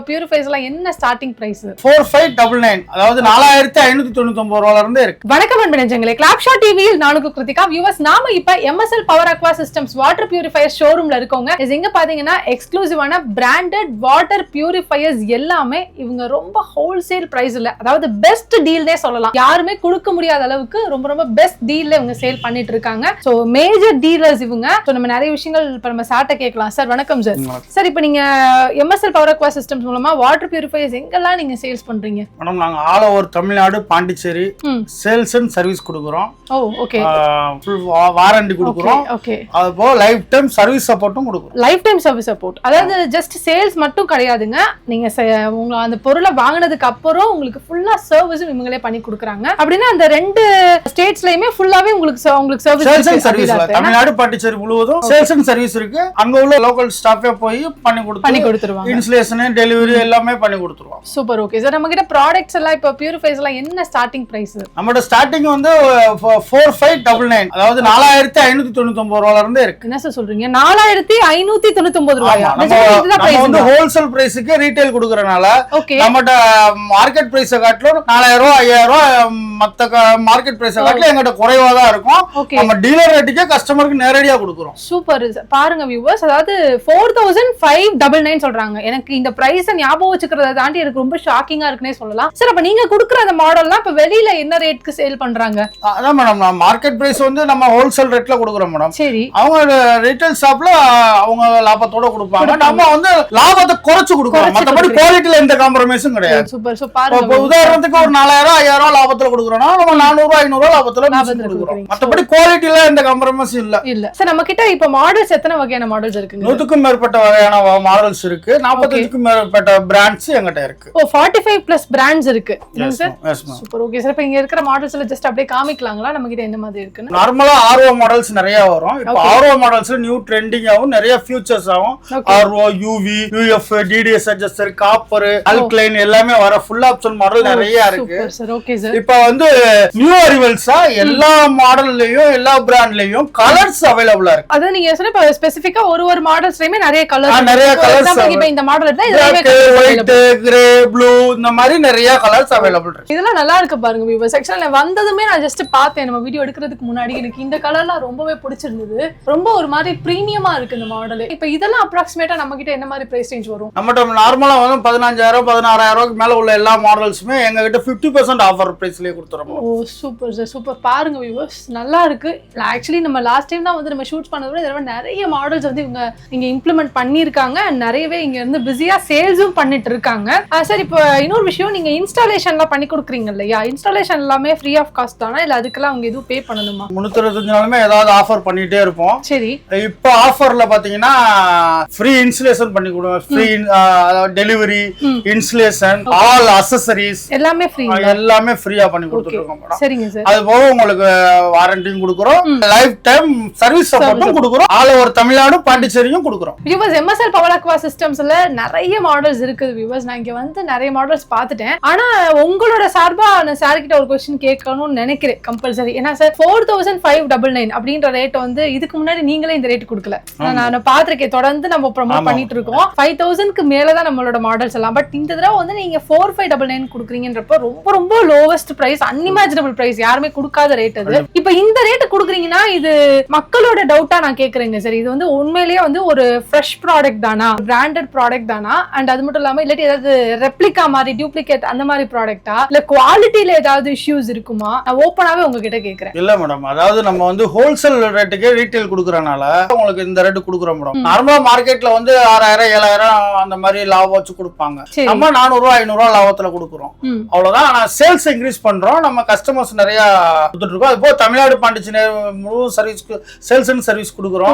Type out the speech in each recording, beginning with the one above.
பியூரிஃபைஸ்ல என்ன starting price? 4599, அதாவது 4599 ரூபாயில இருந்து இருக்கு. வணக்கம் அன்பனேஜங்களே, கிளாப்ஷா டிவியில் நானுக்கு கிருத்திகா. வியூவர்ஸ், நாம இப்ப MSL power aqua systems water purifier ஷோரூம்ல இருக்கோங்க. இங்க பாத்தீங்கன்னா எக்ஸ்க்ளூசிவான பிராண்டட் வாட்டர் பியூரிஃபையர்ஸ் எல்லாமே இவங்க ரொம்ப ஹோல்சேல் பிரைஸ்ல, அதாவது பெஸ்ட் டீல்னே சொல்லலாம். யாருமே கொடுக்க முடியாத அளவுக்கு ரொம்ப ரொம்ப பெஸ்ட் டீல்ல இவங்க சேல் பண்ணிட்டு இருக்காங்க. சோ மேஜர் டீலர்ஸ் இவங்க. சோ நம்ம நிறைய விஷயங்கள் இப்ப நம்ம சார்ட்ட கேட்கலாம். சார் வணக்கம் சார். சார், இப்ப நீங்க எம்எஸ்எல் பவர் அக்வா சிஸ்டம்ஸ் மூலமா வாட்டர் பியூரிஃபையர்ஸ் எங்கெல்லாம் நீங்க சேல்ஸ் பண்றீங்க? மேடம், நாங்க all over Tamil Nadu, Pondicherry sales and service கொடுக்குறோம். ஓ, ஓகே. ஃபுல் வாரண்டி கொடுக்குறோம். ஓகே. அதுபோக லைஃப் டைம் சர்வீஸ் சப்போர்ட்டும் கொடுக்குறோம். லைஃப் டைம் சர்வீஸ் சப்போர்ட், அதாவது ஜஸ்ட் சேல்ஸ் மட்டும் கிடையாதுங்க. நீங்க உங்க அந்த பொருளை வாங்கினதுக்கு அப்புறம் உங்களுக்கு ஃபுல்லா சர்வீஸும் இவங்களே பண்ணி கொடுக்குறாங்க. அப்படின்னா அந்த ரெண்டு ஸ்டேட்ஸ்லயுமே ஃபுல்லாவே உங்களுக்கு sales and service Tamil Nadu, Pondicherry முழுவதும் சேல்ஸ் அண்ட் சர்வீஸ் இருக்கு. அங்க உள்ள லோக்கல் ஸ்டாஃபே போய் பண்ணி கொடுத்துருவாங்க. இன்ஸ்டலேஷன், டெலிவரி எல்லாமே பண்ணி கொடுத்துருவோம். சூப்பர். ஓகே சார், நம்ம கிட்ட ப்ராடக்ட்ஸ் எல்லாம் இப்ப பியூரிஃபைஸ் எல்லாம் என்ன ஸ்டார்டிங் பிரைஸ்? நம்மளோட ஸ்டார்டிங் வந்து 4599, அதாவது 4599 ரூபாயில இருந்து இருக்கு. என்ன சார் சொல்றீங்க? 4599 ரூபாயா? நம்ம வந்து ஹோல்சேல் பிரைஸ்க்கு ரீட்டைல் கொடுக்கறனால நம்மட்ட மார்க்கெட் பிரைஸ் காட்டிலும் 4000 ரூபாய் 5000 ரூபாய் மத்த மார்க்கெட் பிரைஸ் காட்டிலும் எங்கிட்ட குறைவா தான் இருக்கும். நம்ம டீலர் ரேட்டுக்கே கஸ்டமருக்கு நேரடியா கொடுக்குறோம். சூப்பர். பாருங்க வியூவர்ஸ், அதாவது 4599 சொல்றாங்க. எனக்கு இந்த பிரைஸ் ஞாபகம் வச்சுக்கிறத தாண்டி எனக்கு ரொம்ப ஷாக்கிங்கா இருக்குன்னே சொல்லலாம். சார், அப்ப நீங்க கொடுக்குற அந்த மாடல்லாம் இப்ப வெளியில என்ன ரேட்க்கு சேல் பண்றாங்க? அதான் மேடம், மார்க்கெட் பிரைஸ் வந்து நம்ம ஹோல்சேல் ரேட்ல கொடுக்குறோம் மேடம். சரி. அவங்க ரீட்டைல் ஷாப்ல அவங்க லாபத்தோட கொடுப்பாங்க. நம்ம வந்து லாபத்தை குறைச்சு கொடுக்குறோம். மத்தபடி குவாலிட்டில எந்த காம்ப்ரமைஸும் கிடையாது. சூப்பர். சோ பாருங்க, உதாரணத்துக்கு ஒரு 4000 5000 லாபத்துல கொடுக்குறோம்னா நம்ம 400 500 லாபத்துல கொடுக்குறோம். மத்தபடி குவாலிட்டில எந்த காம்ப்ரமைஸும் இல்ல. சார், நம்ம கிட்ட இப்ப மாடல்ஸ் எத்தனை வகையான மாடல்ஸ் இருக்குங்க? 100க்கும் மேற்பட்ட வகையான மாடல்ஸ் இருக்கு. 45க்கும் மேற்பட்ட பிராண்ட்ஸ் எங்கிட்ட இருக்கு. ஓ, 45 பிளஸ் பிராண்ட்ஸ் இருக்கு சார். சூப்பர். ஓகே சார், இப்ப இங்க இருக்கிற மாடல்ஸ்ல ஜஸ்ட் அப்படியே காமிக்கலாங்களா நம்ம கிட்ட என்ன மாதிரி இருக்குன்னு? நார்மலா ஆர்ஓ மாடல்ஸ் நிறைய வரும். இப்போ ஆர்ஓ மாடல்ஸ்ல நியூ ட்ரெண்டிங்காவும் நிறைய ஃபியூச்சர்ஸ் ஆகும். RO, UV, UF, TDS adjuster, copper, alkaline எல்லாமே வர ஃபுல் ஆப்ஷன் மாடல் நிறைய இருக்கு. இப்போ வந்து நியூ அரைவல்ஸா எல்லா மாடல்லயும் எல்லா பிராண்ட்லயும் கலர்ஸ் அவைலபிளா இருக்கு. அத நீங்க சொன்ன ஸ்பெசிஃபிக்கா ஒரு மாடல்ஸ்லயுமே நிறைய கலர்ஸ் இப்போ இந்த மாடல் எடுத்தா ஒயிட், கிரே, ப்ளூ, இந்த மாதிரி நிறைய கலர்ஸ் அவைலபிள் இருக்கு. இதெல்லாம் நல்லா இருக்கு பாருங்க. வியூவர் செக்ஷன்ல வந்ததுமே நான் ஜஸ்ட் பார்த்தேன். நம்ம வீடியோ எடுக்கிறதுக்கு முன்னாடி எனக்கு இந்த கலர்லாம் ரொம்பவே பிடிச்சிருந்தது. ரொம்ப ஒரு மாதிரி பிரீமியமா இருக்கு இந்த மாடல். இப்போ இதெல்லாம் அப்ராக்சிமேட்டா நம்ம கிட்ட என்ன மாதிரி பிரைஸ் ரேஞ்ச் வரும்? நம்மட்ட நார்மலா வந்து 15000 16000 மேல உள்ள எல்லா மாடல்ஸுமே எங்க கிட்ட 50% ஆஃபர் பிரைஸ்லயே கொடுத்துறோம். ஓ, சூப்பர் சார், சூப்பர். பாருங்க வியூவர்ஸ், நல்லா இருக்கு. ஆக்சுவலி நம்ம லாஸ்ட் டைம் தான் வந்து நம்ம ஷூட் பண்ணத விட இதெல்லாம் நிறைய மாடல்ஸ் வந்து இங்க இம்ப்ளிமெண்ட் பண்ணிருக்காங்க. நிறையவே இங்க இருந்து பிஸியா சேல்ஸும் பண்ணிட்டு இருக்காங்க. சார், இப்போ இன்னொரு விஷயம், நீங்க இன்ஸ்டாலேஷன்லாம் பண்ணி கொடுக்குறீங்க இல்லையா? இன்ஸ்டாலேஷன் எல்லாமே ஃப்ரீ ஆஃப் காஸ்ட் தானா, இல்ல அதுக்கெல்லாம் அவங்க எதுவும் பே பண்ணணுமா? 365 நாளுமே ஏதாவது ஆஃபர் பண்ணிட்டே இருப்போம். சரி. இப்போ ஆஃபர்ல பாத்தீங்கன்னா ஃப்ரீ இன்ஸ்டலேஷன் பண்ணி கொடுங்க, free delivery, installation, all accessories எல்லாமே ஃப்ரீயா பண்ணி கொடுத்துருக்கோம் மேடம். சரிங்க சார். அது போக உங்களுக்கு வாரண்டியும் கொடுக்குறோம், லைஃப் டைம் சர்வீஸ் சப்போர்ட்டும் கொடுக்குறோம். ஆல் ஓவர் தமிழ்நாடு, பாண்டிச்சேரியும் கொடுக்குறோம். வியூவர்ஸ், எம்எஸ்எல் பவர் அக்வா சிஸ்டம்ஸ்ல நிறைய மாடல்ஸ் இருக்குது வியூவர்ஸ். நான் இங்க வந்து நிறைய மாடல்ஸ் பார்த்துட்டேன். ஆனா உங்களோட சார்பா நான் சார் கிட்ட ஒரு क्वेश्चन கேட்கணும்னு நினைக்கிறேன் கம்பல்சரி. ஏன்னா சார் 4599 அப்படின்ற ரேட் வந்து இதுக்கு முன்னாடி நீங்களே இந்த ரேட் கொடுக்கல. நான் பார்த்திருக்கேன், தொடர்ந்து நம்ம ப்ரோமோட் பண்ணிட்டு இருக்கோம். 5000க்கு மேலதான் நம்மளோட மாடல்ஸ் எல்லாம். பட் இந்த தடவை வந்து நீங்க 4599 கொடுக்குறீங்கன்றப்ப ரொம்ப ரொம்ப லோவஸ்ட் பிரைஸ், அன்இமேஜினபிள் பிரைஸ், யாருமே கொடுக்காத ரேட் அது. இப்ப இந்த ரேட் கொடுக்குறீங்கன்னா இது மக்களோட டவுட்டா நான் கேக்குறேங்க சார். இது வந்து உண்மையிலேயே வந்து ஒரு ஃப்ரெஷ் ப்ராடக்ட் தானா, பிராண்டட் ப்ராடக்ட் தானா, அண்ட் அது மட்டும் இல்லாம இல்லாட்டி ஏதாவது ரெப்ளிகா மாதிரி டூப்ளிகேட் அந்த மாதிரி ப்ராடக்ட்டா, இல்ல குவாலிட்டில ஏதாவது இஷ்யூஸ் இருக்குமா? நான் ஓப்பனாவே உங்ககிட்ட கேக்குறேன். இல்ல மேடம், அதாவது நம்ம வந்து ஹோல்சேல் ரேட்டுக்கே ரீட்டைல் கொடுக்கறனால உங்களுக்கு இந்த ரேட் கொடுக்குறோம் மேடம். நார்மலா மார்க்கெட்ல வந்து 6000 7000 அந்த மாதிரி லாபம் வச்சு கொடுப்பாங்க. நம்ம 400 ரூபாய் 500 ரூபாய் லாபத்துல கொடுக்குறோம், அவ்வளவுதான். ஆனா சேல்ஸ் இன்க்ரீஸ் பண்றோம், நம்ம கஸ்டமர்ஸ் நிறைய கொடுத்துட்டு இருக்கோம். அது போக தமிழ்நாடு, பாண்டிச்சேரி முழு சர்வீஸ்க்கு சேல்ஸ் அண்ட் சர்வீஸ் கொடுக்குறோம்,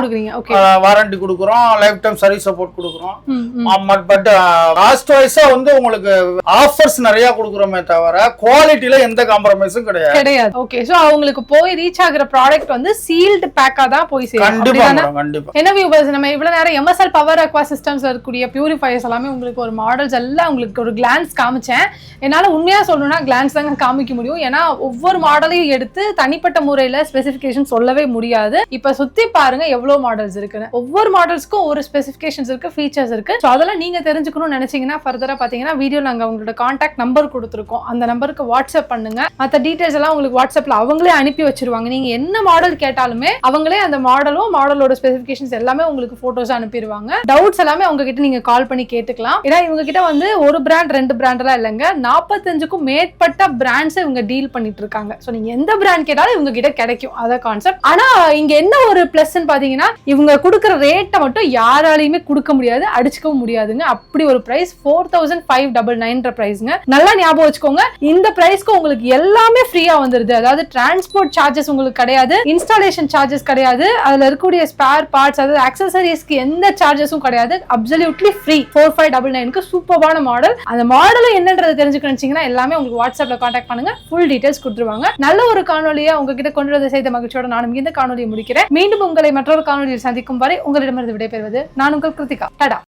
வாரண்டி கொடுக்குறோம், லைஃப் டைம் சர்வீஸ் சப்போர்ட் கொடுக்குறோம். பட் காஸ்ட் வைஸா வந்து உங்களுக்கு ஆஃபர்ஸ் நிறைய கொடுக்குறோமே தவிர குவாலிட்டில எந்த காம்ப்ரமைஸும் கிடையாது. ஓகே, சோ அவங்களுக்கு போய் ரீச் ஆகுற ப்ராடக்ட் வந்து சீல்ட் பேக்கா தான் போய் சேரும். கண்டிப்பா கண்டிப்பா. என்ன வியூவர்ஸ், நம்ம இவ்வளவு நேரம் எம்எஸ்எல் பவர் அக்வா சிஸ்டம்ஸ்ல இருக்கக்கூடிய பியூரிஃபையர்ஸ் எல்லாமே உங்களுக்கு ஒரு மாடல்ஸ் எல்லாம் உங்களுக்கு ஒரு கிளான்ஸ் காமிச்சேன். என்னால உண்மையா சொல்லணும்னா கிளான்ஸ் தாங்க காமிக்க முடியும். ஏன்னா ஒவ்வொரு மாடலையும் எடுத்து தனிப்பட்ட முறையில ஸ்பெசிபிகேஷன் சொல்லவே முடியாது. இப்ப சுத்தி பாருங்க எவ்வளவு மாடல்ஸ் இருக்குன்னு. ஒவ்வொரு மாடல்ஸ்க்கும் ஒரு ஸ்பெசிபிகேஷன்ஸ் இருக்கு, ஃபீச்சர்ஸ் இருக்கு. சோ அதெல்லாம் நீங்க தெரிஞ்சு தெரிஞ்சுக்கணும்னு நினைச்சீங்கன்னா ஃபர்தரா பாத்தீங்கன்னா வீடியோ நாங்க உங்களோட கான்டாக்ட் நம்பர் கொடுத்துருக்கோம். அந்த நம்பருக்கு வாட்ஸ்அப் பண்ணுங்க. மற்ற டீடைல்ஸ் எல்லாம் உங்களுக்கு வாட்ஸ்அப்ல அவங்களே அனுப்பி வச்சிருவாங்க. நீங்க என்ன மாடல் கேட்டாலுமே அவங்களே அந்த மாடலும் மாடலோட ஸ்பெசிபிகேஷன்ஸ் எல்லாமே உங்களுக்கு போட்டோஸ் அனுப்பிடுவாங்க. டவுட்ஸ் எல்லாமே அவங்க கிட்ட நீங்க கால் பண்ணி கேட்டுக்கலாம். ஏன்னா இவங்க கிட்ட வந்து ஒரு பிராண்ட் 2 பிராண்ட் எல்லாம் இல்லைங்க, 45க்கும் மேற்பட்ட பிராண்ட்ஸ் இவங்க டீல் பண்ணிட்டு இருக்காங்க. சோ நீங்க எந்த பிராண்ட் கேட்டாலும் இவங்க கிட்ட கிடைக்கும். அதான் கான்செப்ட். ஆனா இங்க என்ன ஒரு பிளஸ் பாத்தீங்கன்னா இவங்க கொடுக்குற ரேட்டை மட்டும் யாராலையுமே கொடுக்க முடியாது, அடிச்சுக்கவும் முடியாதுங்க. அப்படி ஒரு பிரைஸ் 4599 பிரைஸ்ங்க. நல்லா ஞாபகம் வச்சுக்கோங்க. இந்த பிரைஸ்க்கு உங்களுக்கு எல்லாமே ஃப்ரீயா வந்துருது. அதாவது டிரான்ஸ்போர்ட் சார்ஜஸ் உங்களுக்கு கிடையாது, இன்ஸ்டாலேஷன் சார்ஜஸ் கிடையாது, அதுல இருக்கக்கூடிய ஸ்பேர் பார்ட்ஸ் அதாவது அக்சசரிஸ்க்கு எந்த சார்ஜஸும் கிடையாது. Absolutely free. 4599க்கு சூப்பரான மாடல். அந்த மாடலும் என்னன்றது தெரிஞ்சுக்கணும்னா எல்லாமே உங்களுக்கு வாட்ஸ்அப்ல கான்டாக்ட் பண்ணுங்க. ஃபுல் டீடைல்ஸ் கொடுத்துருவாங்க. நல்ல ஒரு காணொலியை உங்ககிட்ட கொண்டு வந்து செய்த மகிழ்ச்சியோட நானும் இந்த காணொலியை முடிக்கிறேன். மீண்டும் உங்களை மற்றொரு காணொலியில் சந்திக்கும் வரை உங்களிடமிருந்து விடைபெறுவது நான் உங்கள் கிருத்திகா. டடா.